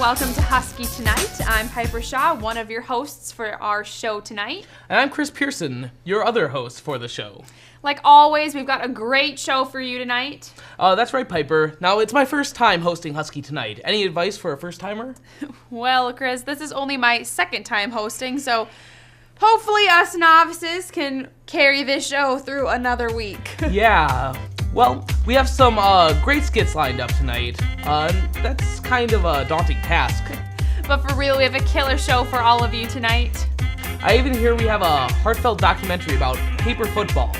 welcome to Husky Tonight. I'm Piper Shaw, one of your hosts for our show tonight. And I'm Chris Pearson, your other host for the show. Like always, we've got a great show for you tonight. That's right, Piper. Now, it's my first time hosting Husky Tonight. Any advice for a first-timer? Well, Chris, this is only my second time hosting, so hopefully us novices can carry this show through another week. Yeah. Well, we have some great skits lined up tonight. That's kind of a daunting task. But for real, we have a killer show for all of you tonight. I even hear we have a heartfelt documentary about paper football.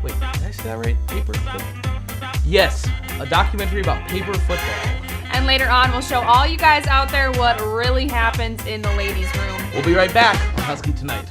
Wait, did I say that right? Paper football? Yes, a documentary about paper football. And later on, we'll show all you guys out there what really happens in the ladies' room. We'll be right back on Husky Tonight.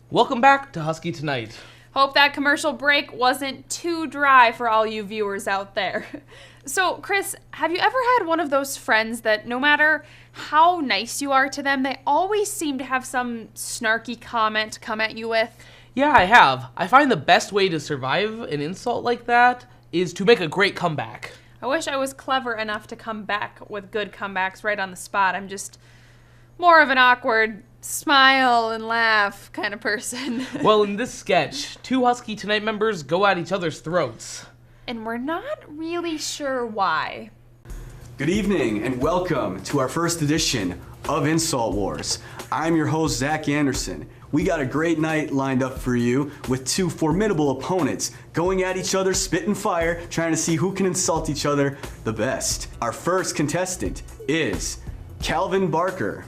Welcome back to Husky Tonight. Hope that commercial break wasn't too dry for all you viewers out there. So, Chris, have you ever had one of those friends that no matter how nice you are to them, they always seem to have some snarky comment to come at you with? Yeah, I have. I find the best way to survive an insult like that is to make a great comeback. I wish I was clever enough to come back with good comebacks right on the spot. I'm just more of an awkward smile and laugh kind of person. Well, in this sketch, two Husky Tonight members go at each other's throats. And we're not really sure why. Good evening and welcome to our first edition of Insult Wars. I'm your host, Zach Anderson. We got a great night lined up for you with two formidable opponents going at each other, spitting fire, trying to see who can insult each other the best. Our first contestant is Calvin Barker.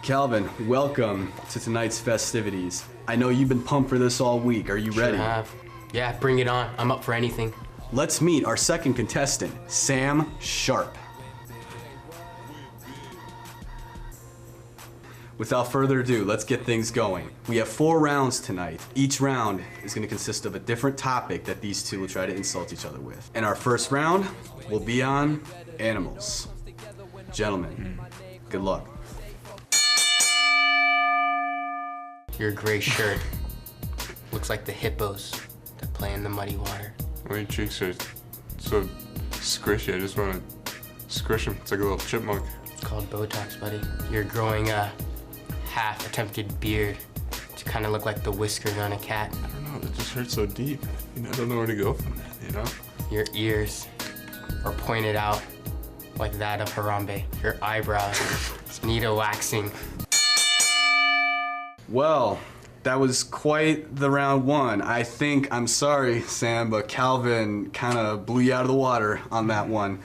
Calvin, welcome to tonight's festivities. I know you've been pumped for this all week. Are you ready? Sure have. Yeah, bring it on. I'm up for anything. Let's meet our second contestant, Sam Sharp. Without further ado, let's get things going. We have 4 rounds tonight. Each round is going to consist of a different topic that these two will try to insult each other with. And our first round will be on animals. Gentlemen, good luck. Your gray shirt looks like the hippos that play in the muddy water. Well, your cheeks are so squishy. I just want to squish them. It's like a little chipmunk. It's called Botox, buddy. You're growing a half-attempted beard to kind of look like the whiskers on a cat. I don't know. It just hurts so deep. I don't know where to go from that, you know? Your ears are pointed out like that of Harambe. Your eyebrows need a waxing. Well, that was quite the round one. I'm sorry, Sam, but Calvin kind of blew you out of the water on that one.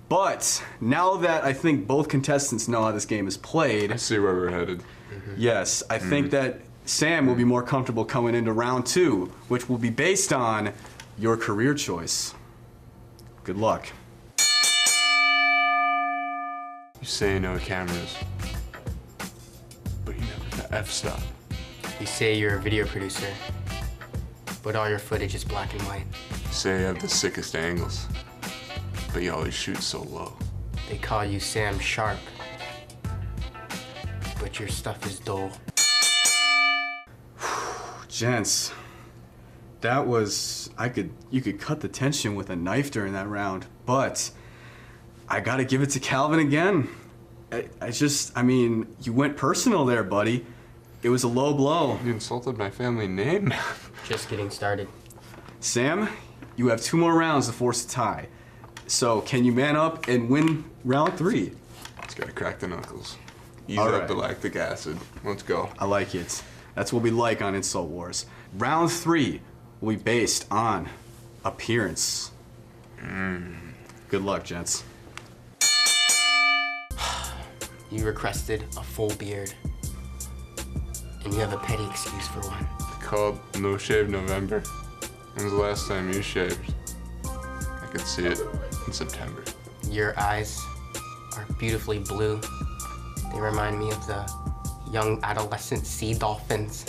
But now that I think both contestants know how this game is played. I see where we're headed. Yes, I think that Sam will be more comfortable coming into round 2, which will be based on your career choice. Good luck. You say you know cameras, but you never the f-stop. You say you're a video producer, but all your footage is black and white. You say you have the sickest angles, but you always shoot so low. They call you Sam Sharp, but your stuff is dull. Gents, that was, you could cut the tension with a knife during that round, but I gotta give it to Calvin again. I mean, you went personal there, buddy. It was a low blow. You insulted my family name. Just getting started. Sam, you have 2 more rounds to force a tie. So can you man up and win round 3? Just gotta crack the knuckles. Ease All up right. the lactic acid. Let's go. I like it. That's what we like on Insult Wars. Round 3 will be based on appearance. Good luck, gents. You requested a full beard, and you have a petty excuse for one. The called No Shave November. When was the last time you shaved? I could see it in September. Your eyes are beautifully blue. They remind me of the young adolescent sea dolphins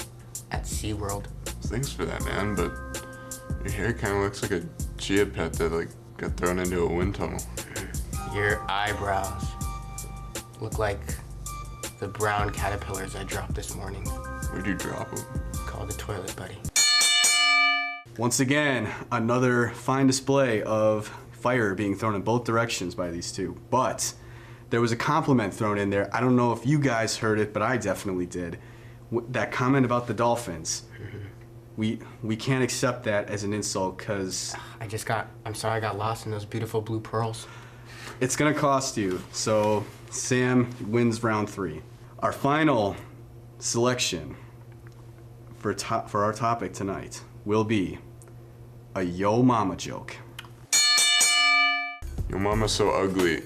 at SeaWorld. Thanks for that, man, but your hair kind of looks like a chia pet that like got thrown into a wind tunnel. Your eyebrows look like the brown caterpillars I dropped this morning. Where'd you drop them? Call the toilet, buddy. Once again, another fine display of fire being thrown in both directions by these two. But there was a compliment thrown in there. I don't know if you guys heard it, but I definitely did. That comment about the Dolphins. We can't accept that as an insult because I'm sorry I got lost in those beautiful blue pearls. it's gonna cost you. So Sam wins round 3. Our final selection for our topic tonight will be a yo mama joke. Your mama's so ugly.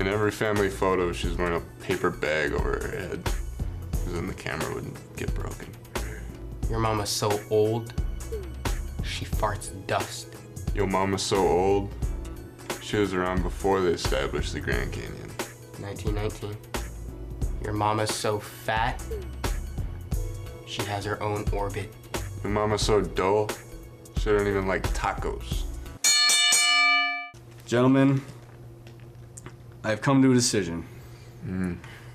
In every family photo, she's wearing a paper bag over her head, because then the camera wouldn't get broken. Your mama's so old, she farts dust. Your mama's so old, she was around before they established the Grand Canyon. 1919. Your mama's so fat, she has her own orbit. Your mama's so dull, she don't even like tacos. Gentlemen, I have come to a decision.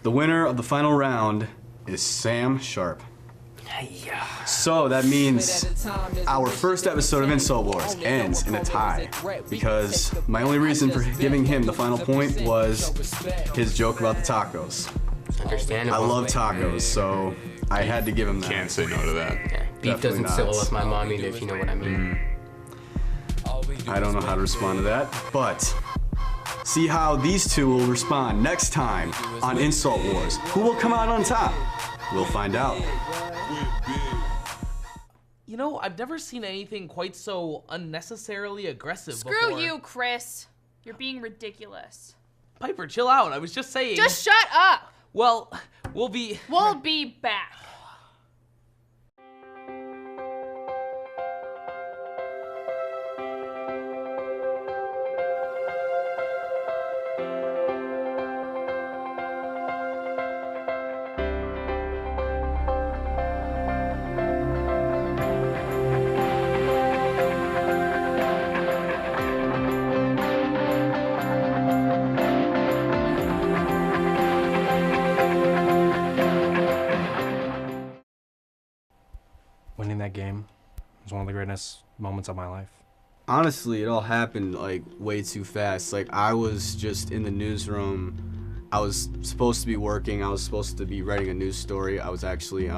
The winner of the final round is Sam Sharp. So that means our first episode of Insult Wars ends in a tie because my only reason for giving him the final point was his joke about the tacos. It's understandable. I love tacos, so I had to give him that. Can't say no to that. Yeah, beef Definitely doesn't not. sit well with my mom either, if you know what I mean. I don't know how to respond to that, but see how these two will respond next time on Insult Wars. Who will come out on top? We'll find out. You know, I've never seen anything quite so unnecessarily aggressive Screw before. you, Chris. You're being ridiculous. Piper, chill out. I was just saying. Just shut up. Well, we'll be... We'll be back. Winning that game was one of the greatest moments of my life. Honestly, it all happened like way too fast. Like I was just in the newsroom. I was supposed to be working. I was supposed to be writing a news story. I was actually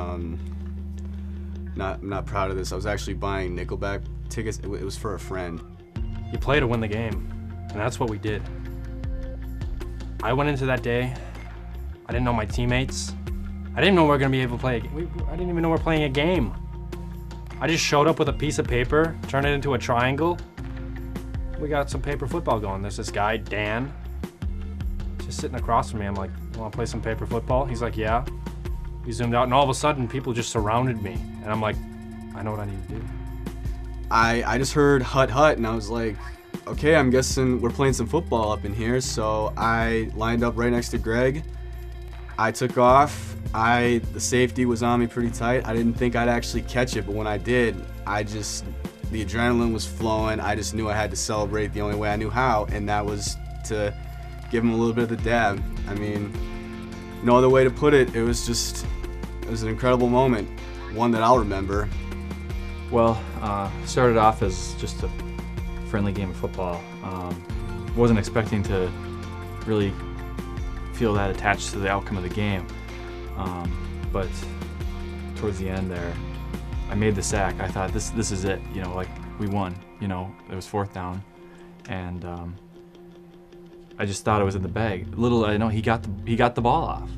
not proud of this. I was actually buying Nickelback tickets. It was for a friend. You play to win the game, and that's what we did. I went into that day, I didn't know my teammates. I didn't know we were gonna be able to play. I didn't even know we were playing a game. I just showed up with a piece of paper, turned it into a triangle. We got some paper football going. There's this guy, Dan, just sitting across from me. I'm like, you wanna play some paper football? He's like, yeah. He zoomed out, and all of a sudden, people just surrounded me. And I'm like, I know what I need to do. I just heard hut hut and I was like, okay, I'm guessing we're playing some football up in here. So I lined up right next to Greg. I took off. The safety was on me pretty tight. I didn't think I'd actually catch it, but when I did, the adrenaline was flowing. I just knew I had to celebrate the only way I knew how, and that was to give him a little bit of the dab. I mean, no other way to put it. It was an incredible moment, one that I'll remember. Well, started off as just a friendly game of football. Wasn't expecting to really feel that attached to the outcome of the game. But towards the end there, I made the sack. I thought this is it, you know, like we won, you know, it was 4th down. And I just thought it was in the bag. Little I know he got the ball off.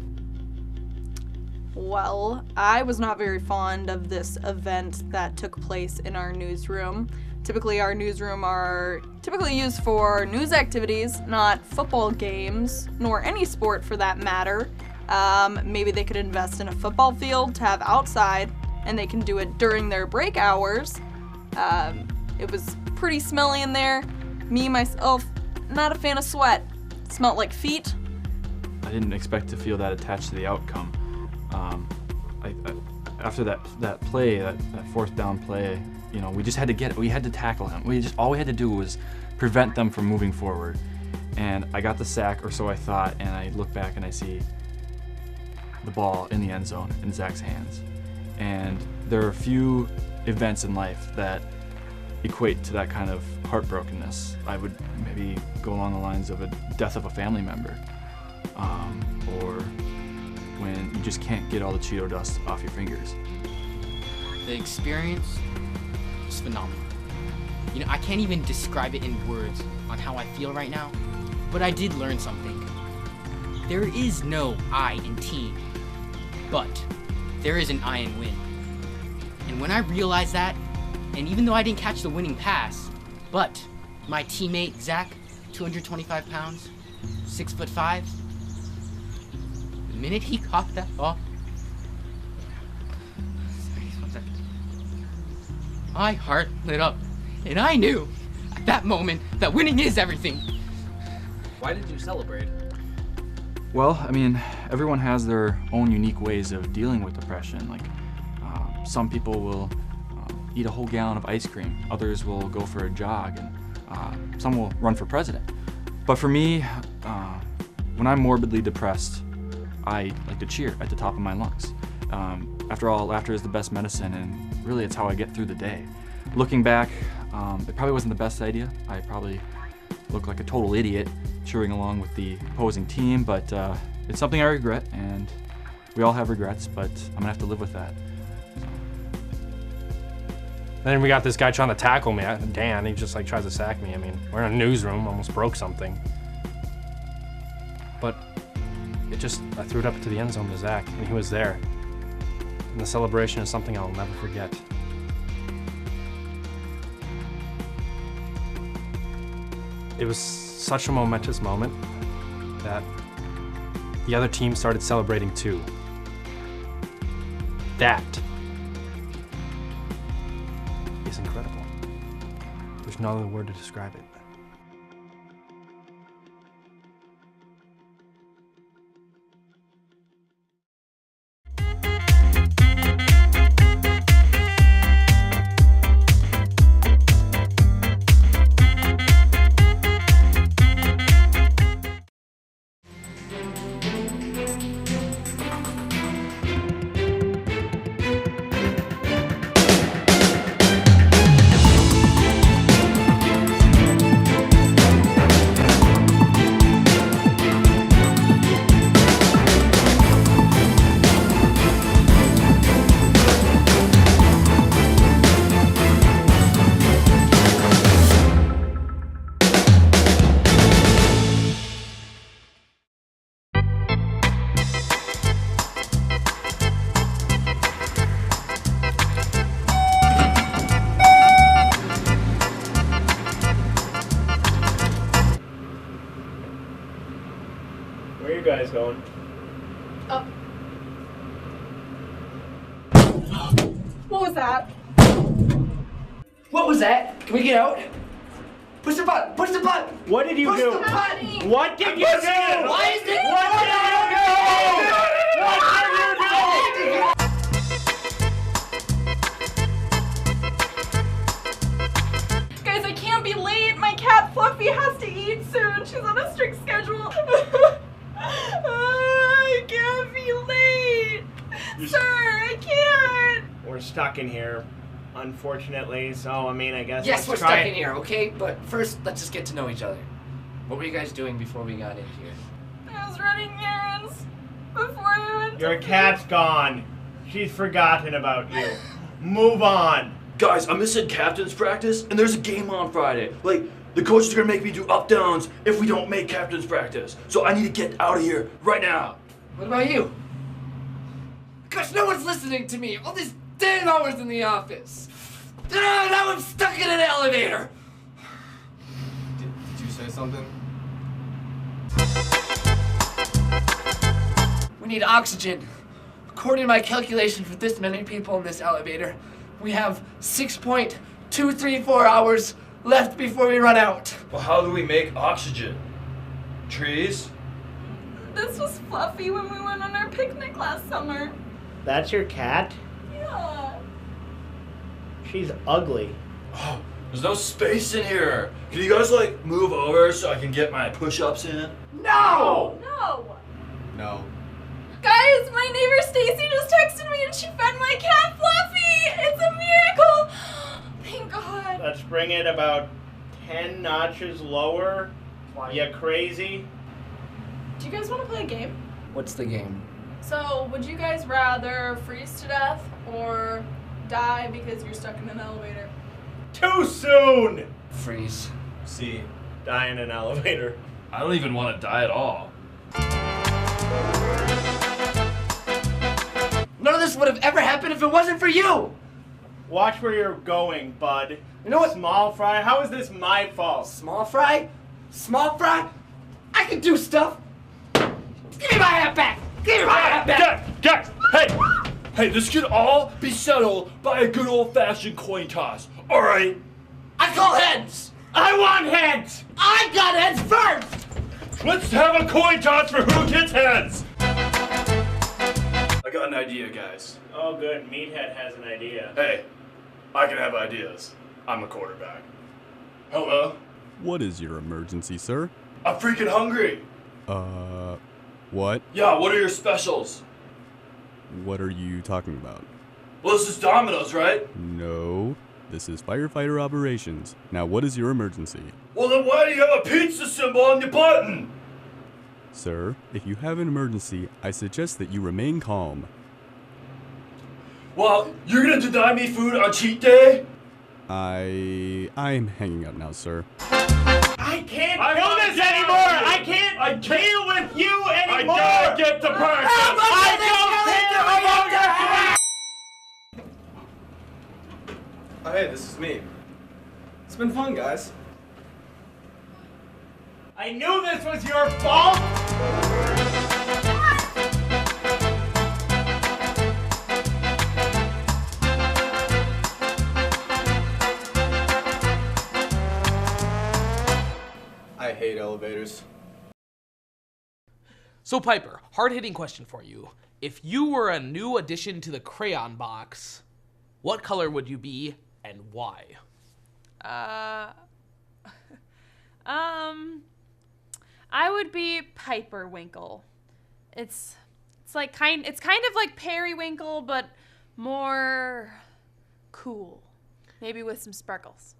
Well, I was not very fond of this event that took place in our newsroom. Typically, our newsroom are typically used for news activities, not football games, nor any sport for that matter. Maybe they could invest in a football field to have outside, and they can do it during their break hours. It was pretty smelly in there. Me, myself, not a fan of sweat. It smelled like feet. I didn't expect to feel that attached to the outcome. After that play, that fourth down play, we just had to we had to tackle him. All we had to do was prevent them from moving forward. And I got the sack, or so I thought, and I look back and I see the ball in the end zone in Zach's hands. And there are a few events in life that equate to that kind of heartbrokenness. I would maybe go along the lines of a death of a family member, or when you just can't get all the Cheeto dust off your fingers. The experience was phenomenal. I can't even describe it in words on how I feel right now, but I did learn something. There is no I in team, but there is an I in win. And when I realized that, and even though I didn't catch the winning pass, but my teammate, Zach, 225 pounds, 6'5", the minute he caught that ball, my heart lit up. And I knew at that moment that winning is everything. Why did you celebrate? Well, everyone has their own unique ways of dealing with depression. Like, some people will eat a whole gallon of ice cream. Others will go for a jog, and some will run for president. But for me, when I'm morbidly depressed, I like to cheer at the top of my lungs. After all, laughter is the best medicine, and really it's how I get through the day. Looking back, it probably wasn't the best idea. I probably looked like a total idiot cheering along with the opposing team, but it's something I regret, and we all have regrets, but I'm gonna have to live with that. Then we got this guy trying to tackle me, Dan. He just tries to sack me. We're in a newsroom, almost broke something. But I threw it up to the end zone to Zach, and he was there. And the celebration is something I'll never forget. It was such a momentous moment that the other team started celebrating too. That is incredible. There's no other word to describe it. Where are you guys going? What was that? What was that? Can we get out? Push the button! Push the button! What did you Push do? the button! What did you do? Why is it? What did you do? What did you do? Guys, I can't be late. My cat Fluffy has to eat soon. She's on a strict schedule. I can't be late. Sir, I can't. We're stuck in here, unfortunately, so I guess Yes, we're let's stuck try in here, okay? But first, let's just get to know each other. What were you guys doing before we got in here? I was running errands before I went Your to cat's gone. She's forgotten about you. Move on. Guys, I'm missing captain's practice, and there's a game on Friday. The coach is gonna make me do up-downs if we don't make captain's practice. So I need to get out of here right now. What about you? Gosh, no one's listening to me. All these damn hours in the office. Now I'm stuck in an elevator. Did you say something? We need oxygen. according to my calculations with this many people in this elevator, we have 6.234 hours left before we run out. Well, how do we make oxygen? Trees? This was Fluffy when we went on our picnic last summer. That's your cat? Yeah. She's ugly. Oh, there's no space in here. Can you guys like move over so I can get my push-ups in? No! No. No. Guys, my neighbor Stacy just texted me and she fed my cat Fluffy. It's a miracle. Thank God. Let's bring it about 10 notches lower. You crazy? Do you guys want to play a game? What's the game? So, would you guys rather freeze to death or die because you're stuck in an elevator? Too soon! Freeze. See, Die in an elevator. I don't even want to die at all. None of this would have ever happened if it wasn't for you! Watch where you're going, bud. You know what? Small fry, how is this my fault? Small fry? Small fry? I can do stuff! Give me my hat back! Give me my hat back! Guys, hey, this could all be settled by a good old-fashioned coin toss. All right. I call heads! I want heads! I got heads first! Let's have a coin toss for who gets heads. I got an idea, guys. Oh good, Meathead has an idea. Hey, I can have ideas. I'm a quarterback. Hello? What is your emergency, sir? I'm freaking hungry. What? Yeah, what are your specials? What are you talking about? Well, this is Domino's, right? No, this is firefighter operations. Now, what is your emergency? Well, then why do you have a pizza symbol on your button? Sir, if you have an emergency, I suggest that you remain calm. Well, you're gonna deny me food on cheat day? I'm hanging up now, sir. I can't do this anymore! I can't deal with you anymore! I gotta get the person! Oh, hey, this is me. It's been fun, guys. I knew this was your fault! I hate elevators. So Piper, hard-hitting question for you. If you were a new addition to the crayon box, what color would you be and why? I would be Piper Winkle. It's kind of like Periwinkle, but more cool. Maybe with some sparkles.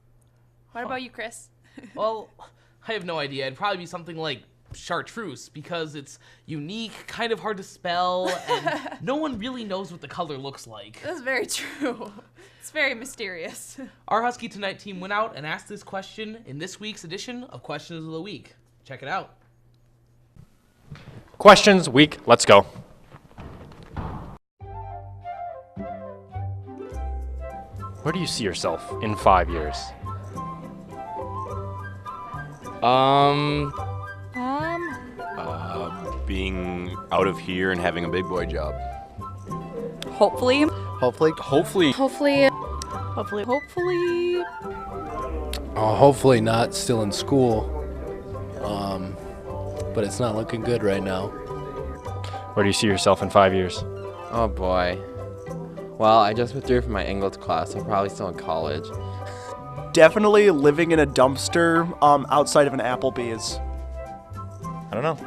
What about you, Chris? Well, I have no idea. It'd probably be something like chartreuse because it's unique, kind of hard to spell, and no one really knows what the color looks like. That's very true. It's very mysterious. Our Husky Tonight team went out and asked this question in this week's edition of Questions of the Week. Check it out. Questions week, let's go. Where do you see yourself in 5 years? Being out of here and having a big boy job. Hopefully. Hopefully. Hopefully. Hopefully. Hopefully not still in school. But it's not looking good right now. Where do you see yourself in 5 years? Oh boy. Well, I just withdrew from my English class. I'm probably still in college. Definitely living in a dumpster outside of an Applebee's. I don't know.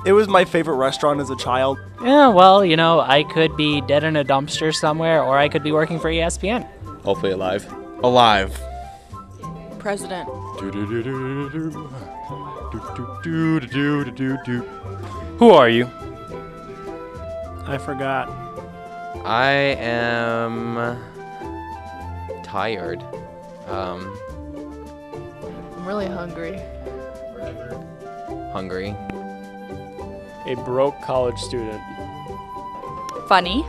It was my favorite restaurant as a child. Yeah, well, you know, I could be dead in a dumpster somewhere, or I could be working for ESPN. Hopefully alive. Alive. President. Who are you? I forgot. I am tired. I'm really hungry. Hungry. A broke college student. Funny.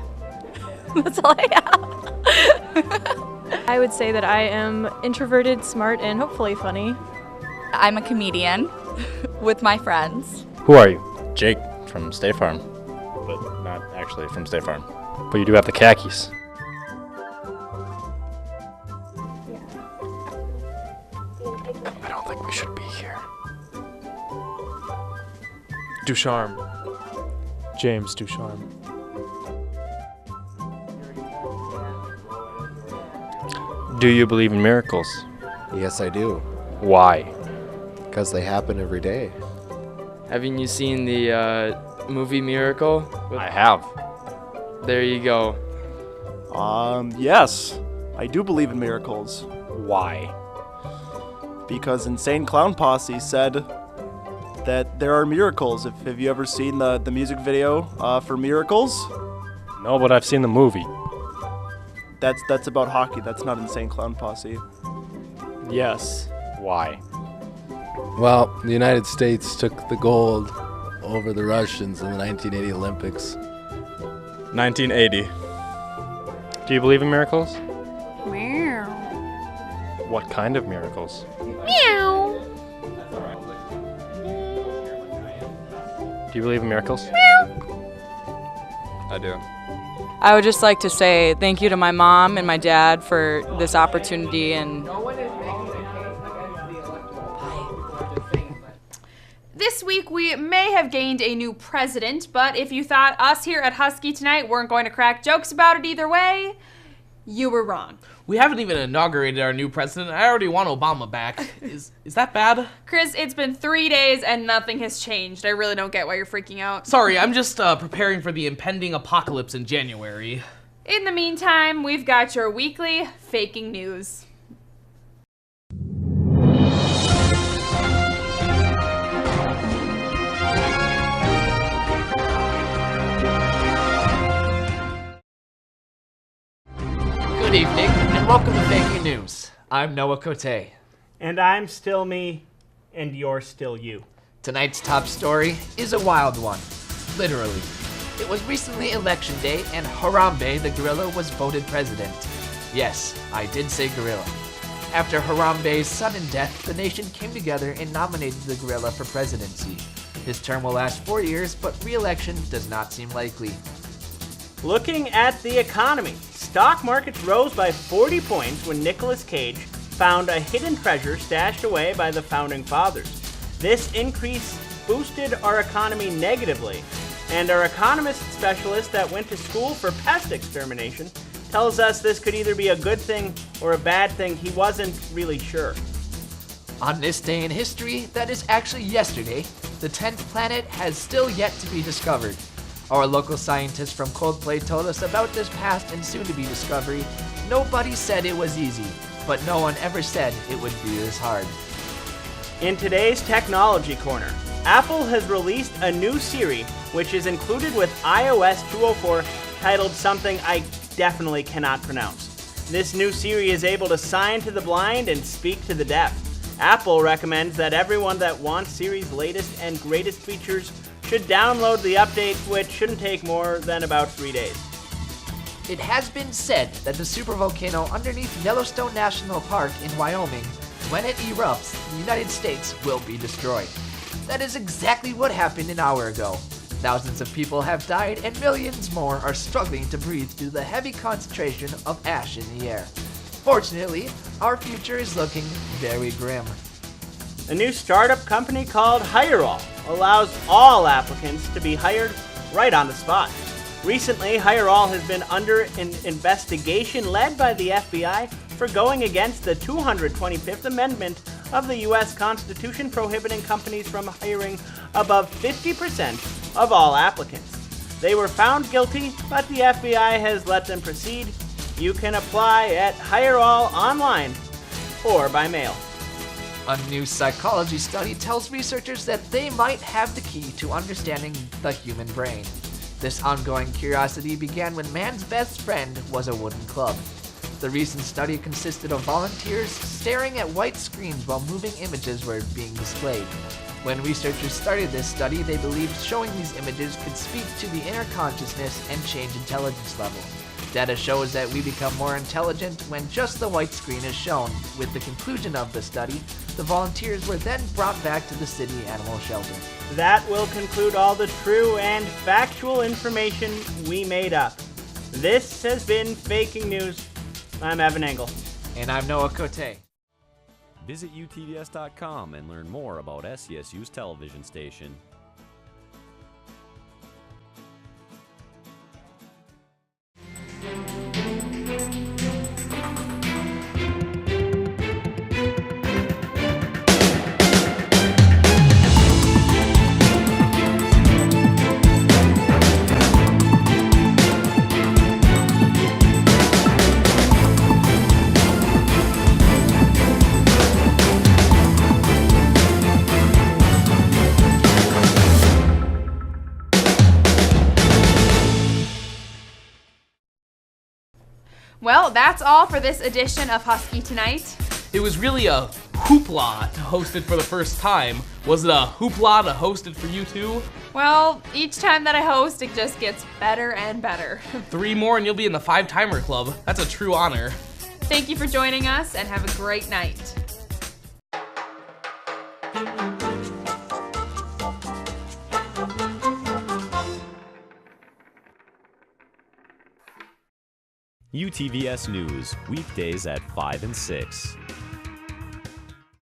That's all I have. I would say that I am introverted, smart, and hopefully funny. I'm a comedian with my friends. Who are you? Jake from State Farm. but not actually from State Farm. But you do have the khakis. I don't think we should be here. Ducharme. James Ducharme. Do you believe in miracles? Yes, I do. Why? Because they happen every day. Haven't you seen the movie Miracle? I have. There you go. Yes. I do believe in miracles. Why? Because Insane Clown Posse said that there are miracles. Have you ever seen the music video for Miracles? No, but I've seen the movie. That's about hockey. That's not Insane Clown Posse. Yes. Why? Well, the United States took the gold over the Russians in the 1980 Olympics. 1980. Do you believe in miracles? Meow. What kind of miracles? Meow. Do you believe in miracles? I do. I would just like to say thank you to my mom and my dad for this opportunity, and This week, we may have gained a new president, but if you thought us here at Husky Tonight weren't going to crack jokes about it either way, you were wrong. We haven't even inaugurated our new president. I already want Obama back. Is that bad? Chris, it's been 3 days and nothing has changed. I really don't get why you're freaking out. Sorry, I'm just preparing for the impending apocalypse in January. In the meantime, we've got your weekly faking news. Good evening, and welcome to Faking News. I'm Noah Cote. And I'm still me, and you're still you. Tonight's top story is a wild one. Literally. It was recently election day, and Harambe the gorilla was voted president. Yes, I did say gorilla. After Harambe's sudden death, the nation came together and nominated the gorilla for presidency. His term will last 4 years, but re-election does not seem likely. Looking at the economy, stock markets rose by 40 points when Nicolas Cage found a hidden treasure stashed away by the founding fathers. This increase boosted our economy negatively, and our economist specialist that went to school for pest extermination tells us this could either be a good thing or a bad thing. He wasn't really sure. On this day in history, that is actually yesterday, the 10th planet has still yet to be discovered. Our local scientists from Coldplay told us about this past and soon-to-be discovery. Nobody said it was easy, but no one ever said it would be this hard. In today's Technology Corner, Apple has released a new Siri, which is included with iOS 204, titled something I definitely cannot pronounce. This new Siri is able to sign to the blind and speak to the deaf. Apple recommends that everyone that wants Siri's latest and greatest features should download the update, which shouldn't take more than about 3 days. It has been said that the supervolcano underneath Yellowstone National Park in Wyoming, when it erupts, the United States will be destroyed. That is exactly what happened an hour ago. Thousands of people have died and millions more are struggling to breathe due to the heavy concentration of ash in the air. Fortunately, our future is looking very grim. A new startup company called HireAll allows all applicants to be hired right on the spot. Recently, HireAll has been under an investigation led by the FBI for going against the 225th Amendment of the U.S. Constitution, prohibiting companies from hiring above 50% of all applicants. They were found guilty, but the FBI has let them proceed. You can apply at HireAll online or by mail. A new psychology study tells researchers that they might have the key to understanding the human brain. This ongoing curiosity began when man's best friend was a wooden club. The recent study consisted of volunteers staring at white screens while moving images were being displayed. When researchers started this study, they believed showing these images could speak to the inner consciousness and change intelligence level. Data shows that we become more intelligent when just the white screen is shown. With the conclusion of the study, the volunteers were then brought back to the city animal shelter. That will conclude all the true and factual information we made up. This has been Faking News. I'm Evan Engel. And I'm Noah Cote. Visit utvs.com and learn more about SCSU's television station. Well, that's all for this edition of Husky Tonight. It was really a hoopla to host it for the first time. Was it a hoopla to host it for you too? Well, each time that I host, it just gets better and better. 3 more and you'll be in the 5-timer club. That's a true honor. Thank you for joining us and have a great night. UTVS News, weekdays at 5 and 6.